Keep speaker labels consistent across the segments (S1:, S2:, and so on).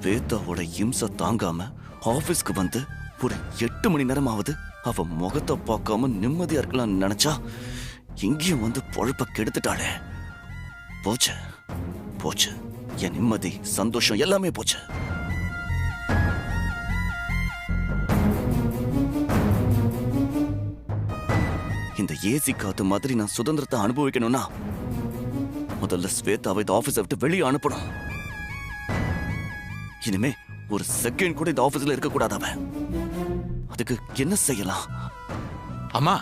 S1: ஸ்வேதாவோட இம்சை தாங்காம ஆபீஸ்க்கு வந்து ஒரு 8 மணி நேரம் ஆகுது. அவ முகத்தை பார்க்காம நிம்மதியா இருக்கலாம்னு நினைச்சா இங்கேயும் வந்து பொழப்ப கெடுத்துட்டாளே. போச்சு போச்சு, என் நிம்மதி சந்தோஷம் எல்லாமே போச்சு. இந்த ஏசி காத்து மாதிரி நான் சுதந்திரத்தை அனுபவிக்கணும்னா முதல்ல ஸ்வேதாவை இந்த ஆபீஸை விட்டு வெளியே அனுப்பணும். இனிமே ஒரு செகண்ட் கூட இந்த ஆபீஸ்ல இருக்க கூடாது. அவன் அதுக்கு என்ன செய்யலாம்?
S2: அம்மா,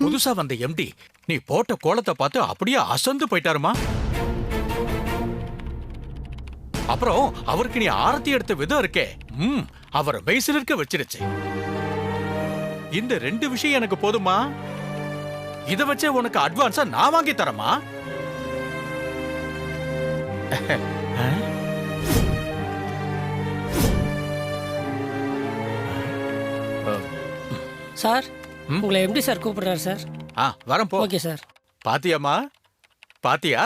S2: புதுசா வந்த எம்டி நீ போட்ட கோலத்தை பார்த்து அப்படியே அசந்து போயிட்டாருமா. அப்புறம் அவருக்கு நீ ஆரத்தி எடுத்த விதம் இருக்கே, அவர் வயசுல இருக்க வச்சிருச்சு. இந்த 2 விஷயம் எனக்கு போதுமா? இத வச்சே உனக்கு அட்வான்ஸா நான் வாங்கி தரமா?
S3: சார், உங்களை எப்படி சார் கூப்பிடுறாரு சார்?
S2: வரேன் போ.
S3: Okay sir.
S2: பாத்தியாமா, பாத்தியா,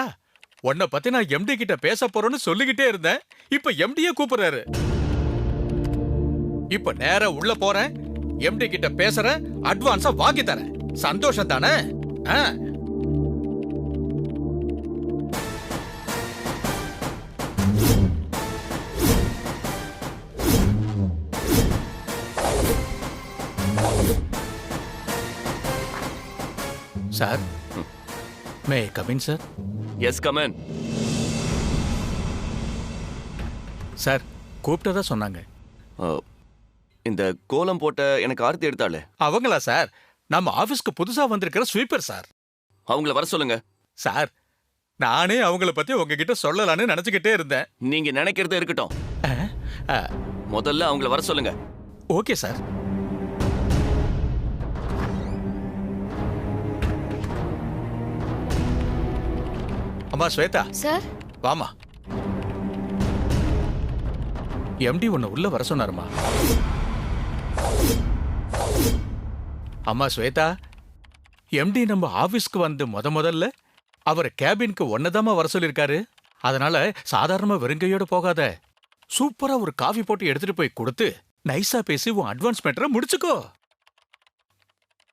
S2: உன்னை பத்தி நான் எம்டி கிட்ட பேச போறேன்னு சொல்லிக்கிட்டே இருந்தேன். இப்ப எம்டியே கூப்பிடுறாரு. இப்ப நேரா உள்ள போறேன், எம்டி கிட்ட பேசுறேன், அட்வான்ஸா வாங்கி தரேன். சந்தோஷம் தானே? Sir, may come in sir?
S1: Yes, come in.
S2: Sir, கூப்பிட்டதா சொன்னாங்க.
S1: இந்த கோலம் போட்ட எனக்கு ஆர்த்தி எடுத்தாளே
S2: அவங்களா சார்? நம்ம ஆபீஸ்க்கு புதுசா வந்திருக்கிற ஸ்வீப்பர் சார்.
S1: அவங்கள வர சொல்லுங்க.
S2: சார், நானே அவங்கள பத்தி உங்ககிட்ட சொல்லலான்னு நினைச்சுக்கிட்டே இருந்தேன்.
S1: நீங்க நினைக்கிறது இருக்கட்டும், முதல்ல அவங்கள வர சொல்லுங்க.
S2: Okay sir. அம்மா ஸ்வேதா.
S4: சார்.
S2: வாமா. எம்டி உன்னை உள்ள வர சொன்னாருமா. அம்மா ஸ்வேதா, எம்டி நம்ம ஆபீஸ்க்கு வந்து முதல்ல அவர் கேபினுக்கு ஒன்னதாமா வர சொல்லிருக்காரு. அதனால சாதாரணமா வெறுங்கையோட போகாத, சூப்பரா ஒரு காஃபி போட்டு எடுத்துட்டு போய் கொடுத்து நைஸா பேசி உன் அட்வான்ஸ் மேட்டரை முடிச்சுக்கோ.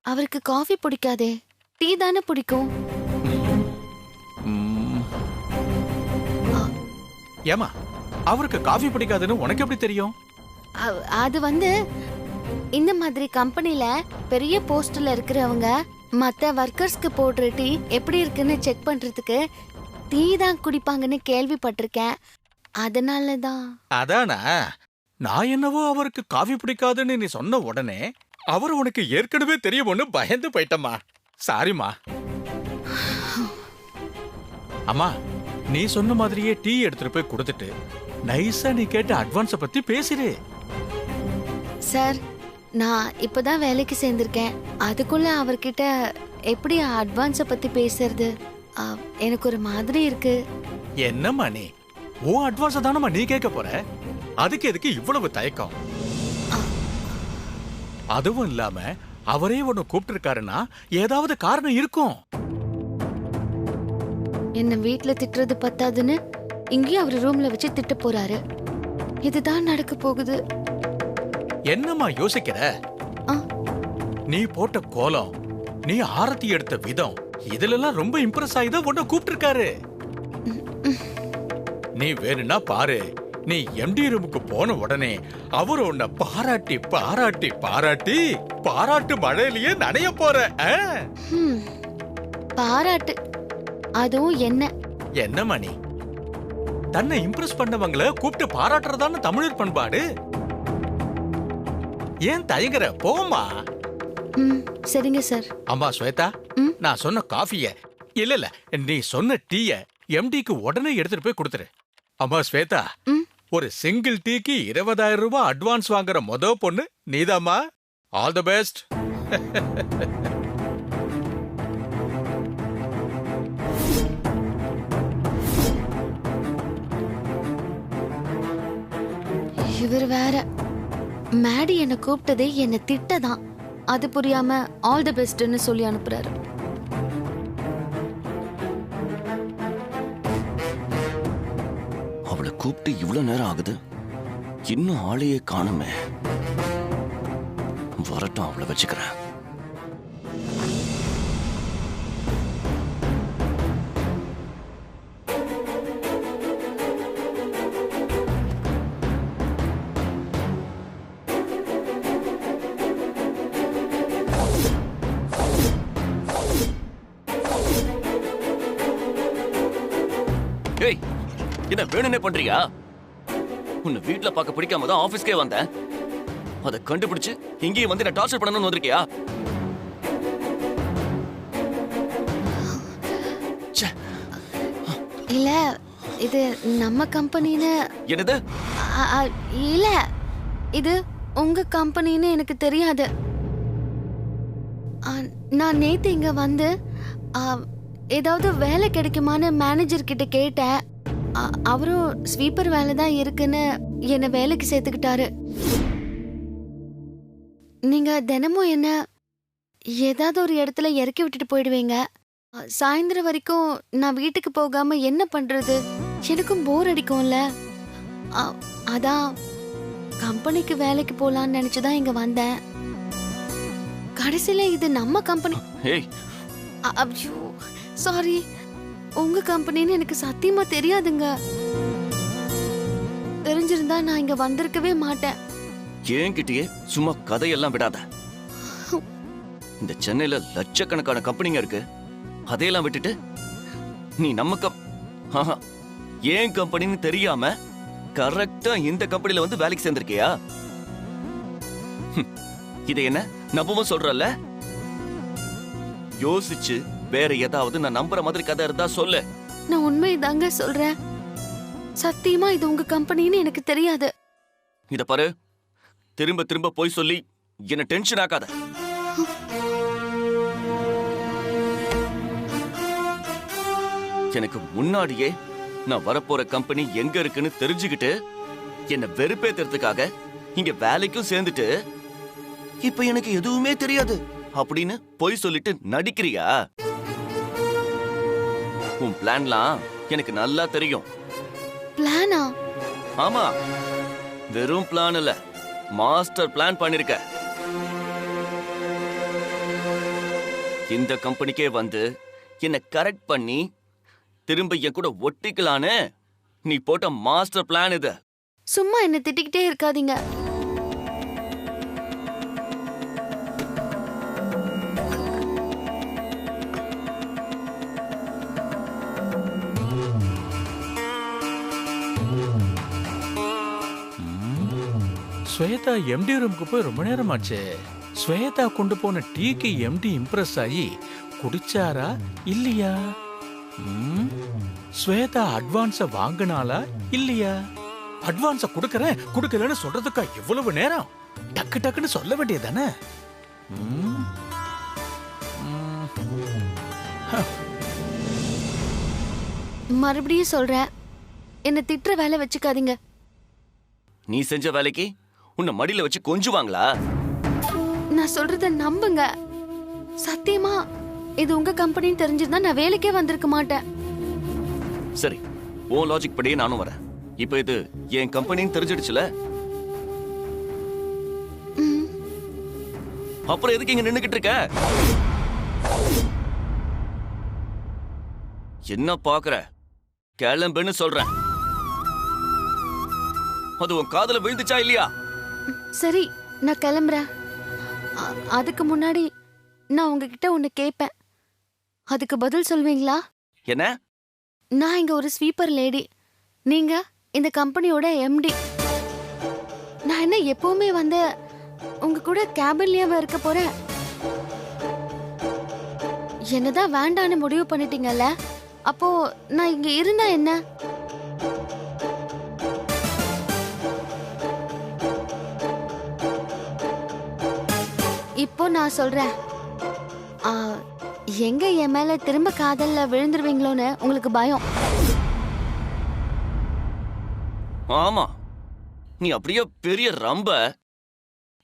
S4: அவருக்கு காஃபி பிடிக்காதே, டீ தானே பிடிக்கும்.
S2: ஏமா, அவருக்கு காஃபி பிடிக்காதுன்னு உனக்கு எப்படி தெரியும்?
S4: அது வந்து இந்த மாதிரி கம்பெனில பெரிய போஸ்ட்ல இருக்கிறவங்க மத்த ஒர்க்கர்ஸ்க்கு போடுற டீ எப்படி இருக்குன்னு செக் பண்றதுக்கு டீ தான் குடிப்பாங்கன்னு கேள்விப்பட்டிருக்கேன். அதனாலதான்.
S2: அதானா, நான் என்னவோ அவருக்கு காஃபி பிடிக்காதுன்னு நீ சொன்ன உடனே அவர் உனக்கு ஏற்கனவே தெரியும்னு பயந்து போயிட்டம்மா. சாரிம்மா. அம்மா, நீ சொன்ன மாதிரியே டீ எடுத்துட்டு போய் கொடுத்துட்டு நைஸா நீ கேட்ட அட்வான்ஸ பத்தி பேசிரு.
S4: சார், நான் இப்பதான் வேலைக்கு சேர்ந்திருக்கேன். அதுக்குள்ள அவர்கிட்ட எப்படி அட்வான்ஸ பத்தி பேசுறது? எனக்கு ஒரு மாதிரி இருக்கு.
S2: என்னம்மா நீ உன் அட்வான்ஸ தானம்மா நீ கேட்க போற, அதுக்கு எதுக்கு இவ்வளவு தயக்கம்? அதுவும் இல்லாம அவரே உன்னை கூப்பிட்டு இருக்காருன்னா ஏதாவது காரணம் இருக்கும்.
S4: என்ன வீட்டுல திட்டுறது பத்தாதுன்னு இங்கேயும் அவர் ரூம்ல வச்சு திட்ட போறாரு. இதுதான் நடக்க போகுது.
S2: என்னம்மா யோசிக்கிற? நீ போட்ட கோலம், நீ ஆரத்தி எடுத்த விதம், இதுலெல்லாம் ரொம்ப இம்ப்ரெஸ் ஆகிதான் உன்னை கூப்பிட்டு இருக்காரு. நீ வேணும்னா பாரு, நீ எம்டி ரூமுக்கு போன உடனே அவர் உன்னை பாராட்டி பாராட்டி பாராட்டி பாராட்டு மழையிலேயே நனைய போற.
S4: பாராட்டு? அதுவும் என்ன?
S2: என்ன மணி, தன்னை இம்ப்ரெஸ் பண்ணவங்களை கூப்பிட்டு பாராட்டுறதான தமிழர் பண்பாடு. ஏன் தயங்குற? போமா.
S4: சரிங்க சார்.
S2: அம்மா ஸ்வேதா, நான் சொன்ன காஃபிய இல்ல நீ சொன்ன டீய எம்டிக்கு உடனே எடுத்துட்டு போய் கொடுத்துரு. அம்மா ஸ்வேதா, ஒரு சிங்கிள் டீக்கு 20,000 ரூபாய் அட்வான்ஸ் வாங்குற மொத பொண்ணு நீதாம்மா. All the best.
S4: இவர் வேற, மேடி என்ன கூப்பிட்டதே என்ன திட்டதான். அது புரியாம ஆல் தி பெஸ்ட்னு சொல்லி அனுப்புறாரு.
S1: அவளை கூப்பிட்டு இவ்வளவு நேரம் ஆகுது, இன்னும் ஆளையே காணுமே. வரட்டும், அவளை வச்சுக்கிறேன். ஏய், என்ன வேணும்னே பண்றியா? உன்னை வீட்டுல பார்க்க பிடிக்காம தான் ஆபீஸ்க்கே வந்தேன். அதை கண்டுபிடிச்சு இங்கேயும் வந்து என்ன டார்ச்சர் பண்ணணும்னு வந்திருக்கியா?
S4: இல்ல, இது நம்ம கம்பெனின்னு.
S1: என்னது?
S4: இல்ல, இது உங்க கம்பெனின்னு எனக்கு தெரியாது. நான் நேத்து இங்க வந்து ஏதாவது வேலை கிடைக்குமான்னு மேனேஜர் கிட்ட கேட்டேன். அவரும் ஸ்வீப்பர் வேலை தான் இருக்குன்னு என்ன வேலைக்கு சேர்த்துக்கிட்டாரு. நீங்க தினமும் என்ன ஏதாவது ஒரு இடத்துல இறக்கி விட்டுட்டு போயிடுவீங்க. சாயந்தரம் வரைக்கும் நான் வீட்டுக்கு போகாம என்ன பண்றது? எனக்கும் போர் அடிக்கும்ல. அதான் கம்பெனிக்கு வேலைக்கு போலான்னு நினைச்சுதான் இங்க வந்தேன். கடைசியில இது நம்ம கம்பெனி. ஐயோ சாரி, உங்க கம்பெனின்னு எனக்கு சத்தியமா தெரியாதுங்க. தெரிஞ்சிருந்தா நான் இங்க வந்திருக்கவே மாட்டேன்.
S1: என்கிட்டயே சும்மா கதையெல்லாம் விடாத. இந்த சென்னையில லட்சக்கணக்கான கம்பெனிங்க இருக்கு. அதையெல்லாம் விட்டுட்டு நீ நம்ம ஏன் கம்பெனின்னு தெரியாம கரெக்டா இந்த கம்பெனில வந்து வேலைக்கு சேர்ந்திருக்கியா? இதை என்ன நம்பவும் சொல்றல்ல? யோசிச்சு வேற ஏதாவது நான் நம்புற மாதிரி கதை இருந்தா சொல்லு.
S4: நான் உண்மைதாங்க சொல்றேன். சத்தியமா இது உங்க கம்பெனின்னு எனக்கு தெரியாது.
S1: இத பாரு, திரும்ப திரும்ப போய் சொல்லி என்ன டென்ஷன் ஆக்காத. எனக்கு முன்னாடியே நான் வரப்போற கம்பெனி எங்க இருக்குன்னு தெரிஞ்சுக்கிட்டு என்ன வெறுப்பேத்துறதுக்காக இங்க வேலைக்கும் சேர்ந்துட்டு இப்ப எனக்கு எதுவுமே தெரியாது அப்படின்னு போய் சொல்லிட்டு நடிக்கிறியா? உன் பிளான்லாம் எனக்கு நல்லா தெரியும்.
S4: பிளானா?
S1: ஆமா, வெறும் பிளான் இல்ல, மாஸ்டர் பிளான் பண்ணிருக்க. இந்த கம்பெனிக்கே வந்து என்ன கரெக்ட் பண்ணி திரும்ப என் கூட ஒட்டிக்கலான்னு நீ போட்ட மாஸ்டர் பிளான் இது.
S4: சும்மா என்ன திட்டிக்கிட்டே இருக்காதீங்க.
S2: ஸ்வேதா எம்டி ரூமுக்கு போய் ரொம்ப நேரம் ஆச்சு. ஸ்வேதா கொண்டு போன டீக்கு எம்டி இம்ப்ரெஸ் ஆகி குடிச்சாரா இல்லையா? ஸ்வேதா அட்வான்ஸ வாங்கினாலா இல்லையா? அட்வான்ஸ கொடுக்கறேன் கொடுக்கலன்னு சொல்றதுக்கா எவ்வளவு நேரம்? டக்கு டக்குன்னு சொல்ல வேண்டியதானே?
S4: மறுபடியும் சொல்றேன், என்ன திட்டுற வேலை வச்சுக்காதீங்க.
S1: நீ செஞ்ச வேலைக்கு உன்னை மடியில வச்சு கொஞ்சுவாங்களா?
S4: நான் சொல்றத நம்புங்க. சத்தியமா இது உங்க கம்பெனின்னு தெரிஞ்சிருந்தா நான் வேலைக்கே வந்திருக்க மாட்டேன்.
S1: சரி, உன் லாஜிக் படியே நானும் வரேன். இப்ப இது என் கம்பெனின்னு தெரிஞ்சிடுச்சுல, அப்புறம் எதுக்கு இங்க நின்னுகிட்டு இருக்க? என்ன பாக்குற? கிளம்புன்னு சொல்றேன். அது உன் காதுல விழுந்துச்சா இல்லையா?
S4: சரி, நான் கிளம்புறேன். அதுக்கு முன்னாடி நான் உங்ககிட்ட ஒண்ணு கேட்பேன். அதுக்கு பதில் சொல்வீங்களா?
S1: என்ன?
S4: நான் இங்க ஒரு ஸ்வீப்பர் லேடி, நீங்க இந்த கம்பெனியோட எம்டி. நான் என்ன எப்பவுமே வந்து உங்க கூட கேபின்லயாவா இருக்க போறேன்? என்னதான் வேண்டான்னு முடிவு பண்ணிட்டீங்கல்ல, அப்போ நான் இங்க இருந்தா என்ன? இப்போ நான் சொல்றேன், எங்க என் மேல திரும்ப காதல்ல விழுந்துருவீங்களோன்னு உங்களுக்கு பயம்.
S1: ஆமா, நீ அப்படியே பெரிய ரம்ப.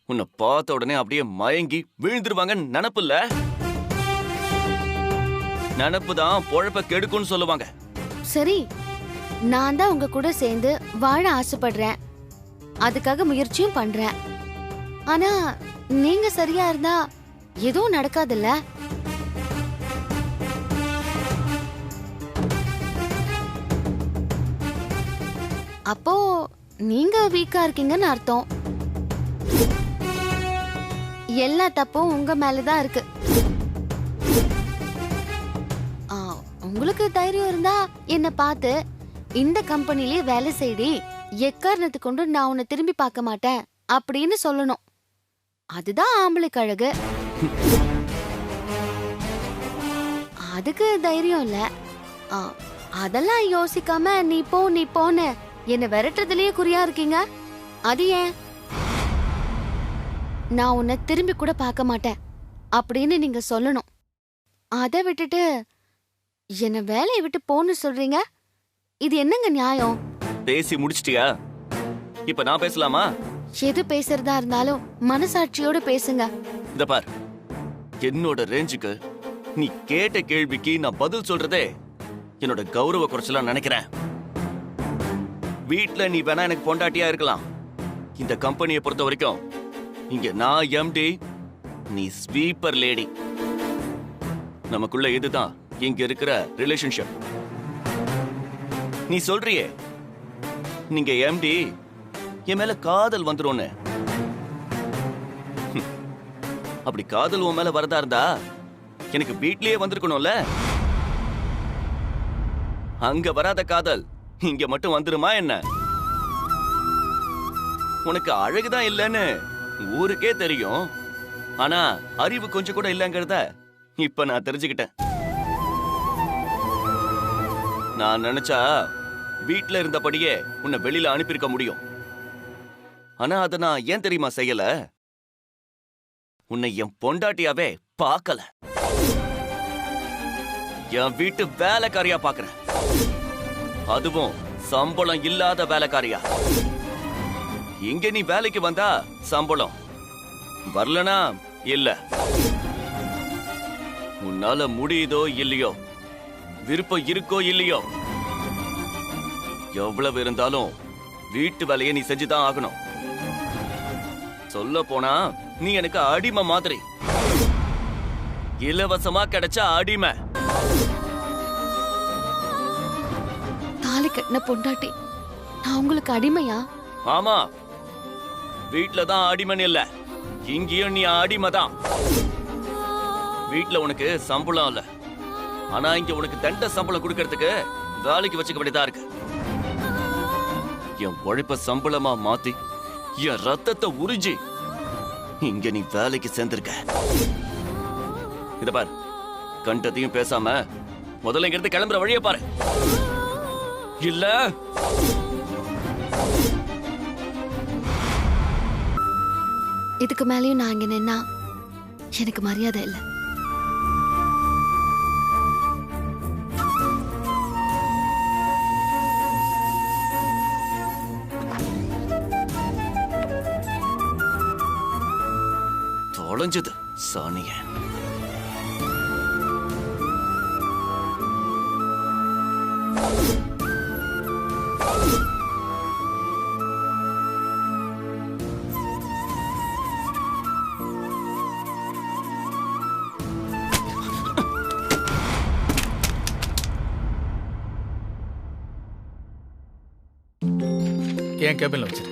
S1: உன்னை பார்த்த உடனே அப்படியே மயங்கி விழுந்துருவாங்கன்னு நினப்பு இல்ல? நினப்பு தான் பொழப்ப கெடுக்கும்னு சொல்லுவாங்க.
S4: சரி, நான் தான் உங்க கூட சேர்ந்து வாழ ஆசைப்படுறேன். அதுக்காக முயற்சியும் பண்றேன். ஆனா நீங்க சரியா இருந்தா எதுவும் நடக்காதுல்ல. அப்போ நீங்க வீக்கா இருக்கீங்கன்னு அர்த்தம். எல்லா தப்பும் உங்க மேலதான் இருக்கு. உங்களுக்கு தைரியம் இருந்தா என்ன பார்த்து இந்த கம்பெனிலே வேலை செய்டி, எக்காரணத்தை கொண்டு நான் உன்னை திரும்பி பார்க்க மாட்டேன் அப்படின்னு சொல்லணும். அதுதான் ஆம்பளைக்கு அழகு. அதுக்கு தைரியம் இல்ல. அதெல்லாம் யோசிக்காம நீ போன்னு என்ன விரட்டுறதுலயே குறியா இருக்கீங்க. அது ஏன்? நான் உன்னை திரும்பி கூட பார்க்க மாட்டேன் அப்படின்னு நீங்க சொல்லணும். அதை விட்டுட்டு என்ன வேலையை விட்டு போன்னு சொல்றீங்க. இது என்னங்க நியாயம்?
S1: பேசி முடிச்சிட்டியா? இப்ப நான் பேசலாமா?
S4: எது பேசுறதா இருந்தாலும் மனசாட்சியோட பேசுங்க.
S1: இந்த பார், என்னோட ரேஞ்சுக்கு நீ கேட்ட கேள்விக்கு நான் பதில் சொல்றதே என்னோட கௌரவ குறைச்சலா நினைக்கிறேன். வீட்ல நீ வேணா எனக்கு பொண்டாட்டியா இருக்கலாம். இந்த கம்பெனியை பொறுத்த வரைக்கும் இங்க நான் எம்டி, நீ ஸ்வீப்பர் லேடி. நமக்குள்ள இதுதான் இங்க இருக்கிற ரிலேஷன்ஷிப். நீ சொல்றியே நீங்க எம்டி, என் மேல காதல் வந்துரும்னு. அப்படி காதல் உன் மேல வரதா இருந்தா எனக்கு வீட்லயே வந்திருக்கணும்ல. அங்க வராத காதல் இங்க மட்டும் வந்துருமா என்ன? உனக்கு அழகுதான் இல்லைன்னு ஊருக்கே தெரியும். ஆனா அறிவு கொஞ்சம் கூட இல்லைங்கிறத இப்ப நான் தெரிஞ்சுக்கிட்டேன். நான் நினைச்சா வீட்ல இருந்தபடியே உன்னை வெளியில அனுப்பியிருக்க முடியும். ஆனா அதை நான் ஏன் தெரியுமா செய்யல? உன்னை என் பொண்டாட்டியாவே பார்க்கல. என் வீட்டு வேலைக்காரியா பார்க்கிறேன். அதுவும் சம்பளம் இல்லாத வேலைக்காரியா. இங்க நீ வேலைக்கு வந்தா சம்பளம், வரலனா இல்ல. உன்னால முடியுதோ இல்லையோ, விருப்பம் இருக்கோ இல்லையோ, எவ்வளவு இருந்தாலும் வீட்டு வேலையை நீ செஞ்சுதான் ஆகணும். சொல்ல போனா நீ எனக்கு அடிமை மாதிரி. இலவசமா கிடைச்ச அடிமை.
S4: தாலி கட்டின பொண்டாட்டி நான் உங்களுக்கு அடிமையா?
S1: ஆமா, வீட்லதான் அடிமைன்னு இல்ல, இங்கேயும் நீ அடிமைதான். வீட்ல உனக்கு சம்பளம் இல்ல, ஆனா இங்க உனக்கு தண்ட சம்பளம் கொடுக்கறதுக்கு வேலைக்கு வச்சுக்க வேண்டியதா இருக்கு. என் உழைப்ப சம்பளமா மாத்தி என் ரத்தத்தை உறிஞ்சி இங்க நீ வேலைக்கு சேர்ந்திருக்க. இத பார், கண்டத்தையும் பேசாம முதல்ல இங்க இருந்து கிளம்புற வழியை பாரு. இல்ல
S4: இதுக்கு மேலயும் நான் இங்க நின்னா எனக்கு மரியாதை இல்லை.
S1: தொலைஞ்சது சாணிய.
S2: என் கேபின்ல வச்சிரு.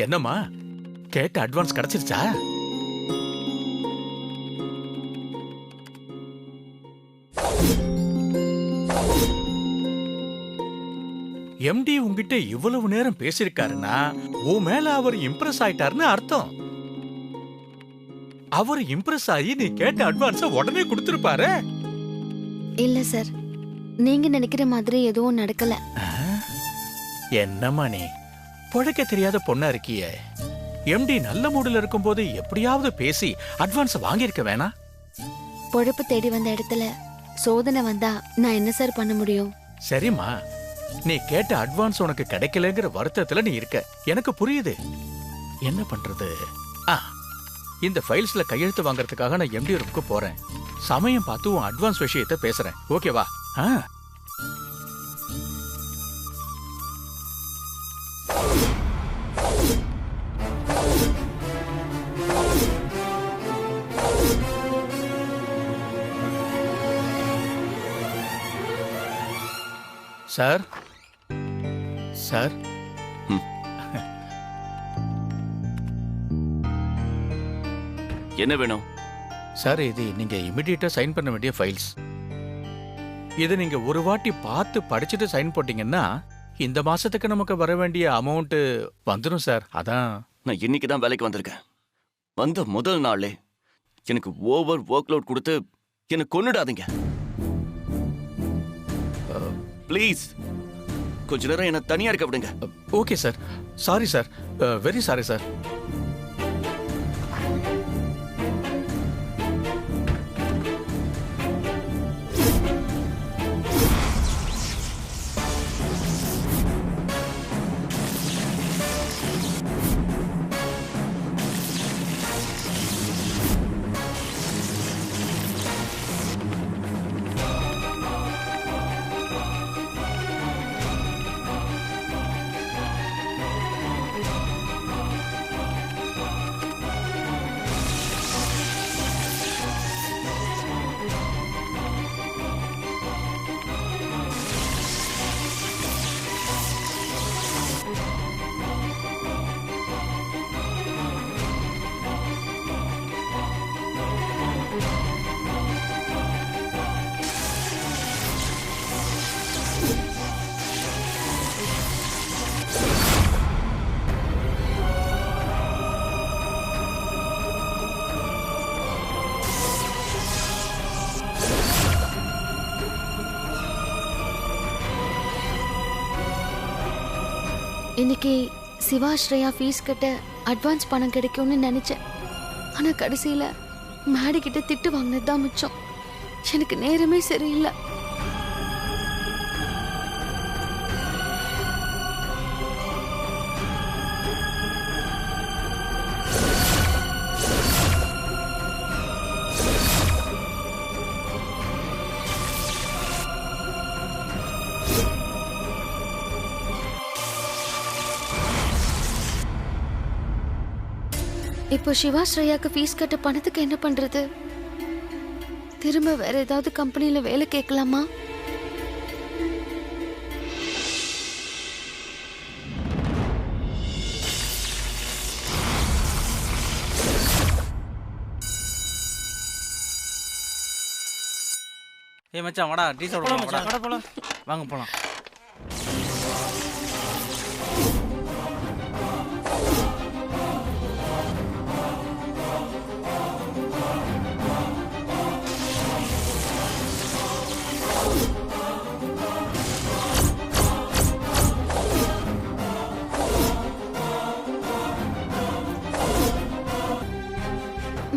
S2: என்னம்மா, கேட்ட அட்வான்ஸ் கிடைச்சிருச்சா? எம்டி உங்ககிட்ட இவ்வளவு நேரம் பேசிருக்காருன்னா உன் மேல அவர் இம்ப்ரெஸ் ஆயிட்டாருன்னு அர்த்தம். அவர் இம்ப்ரெஸ் ஆகி நீ கேட்ட அட்வான்ஸ உடனே கொடுத்திருப்பாரு.
S4: இல்ல சார், நீங்க நினைக்கிற மாதிரி எதுவும் நடக்கல.
S2: என்னம்மா நீ பொழைக்க தெரியாத பொண்ணா இருக்கியே. எம்டி நல்ல மூடுல இருக்கும்போது எப்படியாவது பேசி அட்வான்ஸ் வாங்கியிருக்க வேணா?
S4: பொழப்பு தேடி வந்த இடத்துல சோதனை வந்தா நான் என்ன சார் பண்ண முடியும்?
S2: சரிம்மா, நீ கேட்ட அட்வான்ஸ் உனக்கு கிடைக்கலங்கிற வருத்தத்துல நீ இருக்க, எனக்கு புரியுது. என்ன பண்றது? இந்த ஃபைல்ஸ்ல கையெழுத்து வாங்குறதுக்காக நான் எம்டி ரூமுக்கு போறேன். சமயம் பார்த்து உன் அட்வான்ஸ் விஷயத்தை பேசுறேன், ஓகேவா? சார் சார்
S1: என்ன வேணும்?
S2: சார் இது நீங்க இமிடியேட்டா சைன் பண்ண வேண்டிய ஃபைல்ஸ். இதை நீங்க ஒரு வாட்டி பார்த்து படிச்சுட்டு சைன் போட்டீங்கன்னா இந்த மாசத்துக்கு நமக்கு வர வேண்டிய அமௌண்ட் வந்துடும் சார். அதான்
S1: நான் இன்னைக்கு தான் வேலைக்கு வந்திருக்கேன். வந்த முதல் நாளே எனக்கு ஓவர் ஒர்க் லோட் கொடுத்து என்னை கொன்னுடாதீங்க ப்ளீஸ். கொஞ்ச நேரம் என்ன தனியா இருக்க விடுங்க.
S2: Okay sir. Sorry sir, very sorry sir.
S4: இன்னைக்கு சிவா ஸ்ரேயா ஃபீஸ் கட்ட அட்வான்ஸ் பணம் கிடைக்கும்னு நினைச்சேன். ஆனா கடைசியில மேடி கிட்ட திட்டு வாங்கினது தான் மிச்சம். எனக்கு நேரமே சரியில்லை. இப்போ சிவா ஸ்ரேயாக்கு ஃபீஸ் கட்ட பணத்துக்கு என்ன பண்றது? திரும்ப வேற ஏதாவது கம்பெனில வேலை கேட்கலாமா?
S5: ஏய் மச்சான் வாடா, டீ சாப்பிட போலாம். வாங்க போலாம்.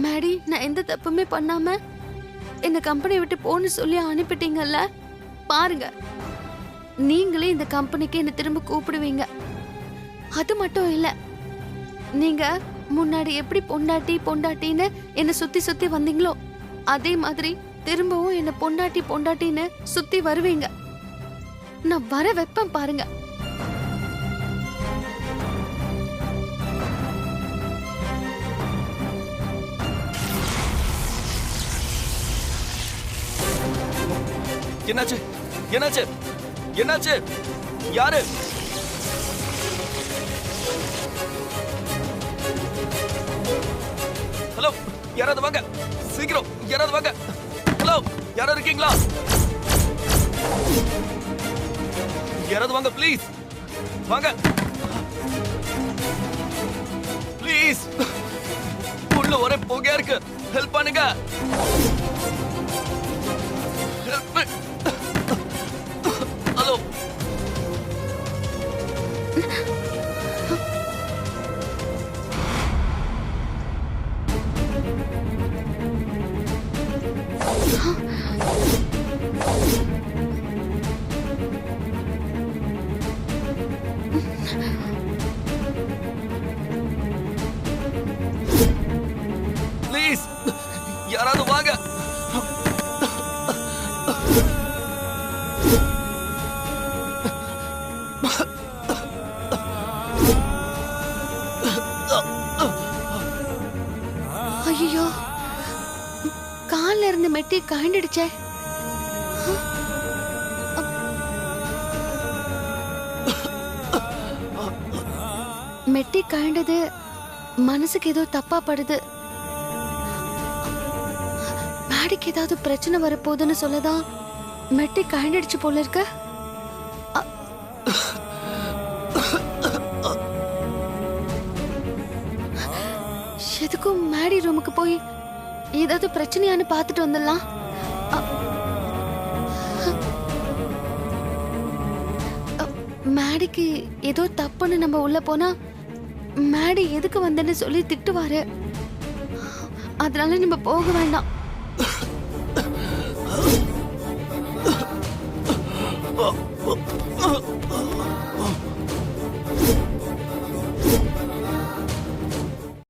S4: மேடி, நான் எந்த தப்புமே பண்ணாம இந்த கம்பெனியை விட்டு போன்னு சொல்லி அனுப்பிட்டீங்கல்ல. பாருங்க, நீங்களே இந்த கம்பெனிக்கு என்ன திரும்ப கூப்பிடுவீங்க. அது மட்டும் இல்ல, நீங்க முன்னாடி எப்படி பொண்டாட்டி பொண்டாட்டின்னு என்ன சுத்தி சுத்தி வந்தீங்களோ அதே மாதிரி திரும்பவும் என்ன பொண்டாட்டி பொண்டாட்டின்னு சுத்தி வருவீங்க. நான் வர வைப்பேன் பாருங்க.
S1: என்னாச்சு? என்னாச்சு? என்னாச்சு? யாரு? ஹலோ, யாராவது வாங்க, சீக்கிரம் யாராவது வாங்க. ஹலோ, யாராவது இருக்கீங்களா? யாராவது வாங்க ப்ளீஸ், வாங்க ப்ளீஸ். உள்ள ஒரே புகையா இருக்கு, ஹெல்ப் பண்ணுங்க. Help me. ஹலோ. ப்ளீஸ் யாராவது வாங்க.
S4: ஐயோ, கால்ல இருந்து மெட்டி கழண்டுடுச்சே. மெட்டி கழண்டது மனசுக்கு ஏதோ தப்பா படுது. மேடிக்கு ஏதாவது பிரச்சனை வரப்போகுதுன்னு சொல்லதான் மெட்டி கழண்டிடுச்சு போல இருக்க. எதுக்கும் மேடி ரூமுக்கு போய் ஏதாவது பிரச்சனையான்னு பார்த்துட்டு வந்துடலாம். மேடிக்கு ஏதோ தப்புன்னு நம்ம உள்ள போனா மேடி எதுக்கு வந்தேன்னு சொல்லி திட்டுவாரு. அதனால நம்ம போக வேண்டாம்.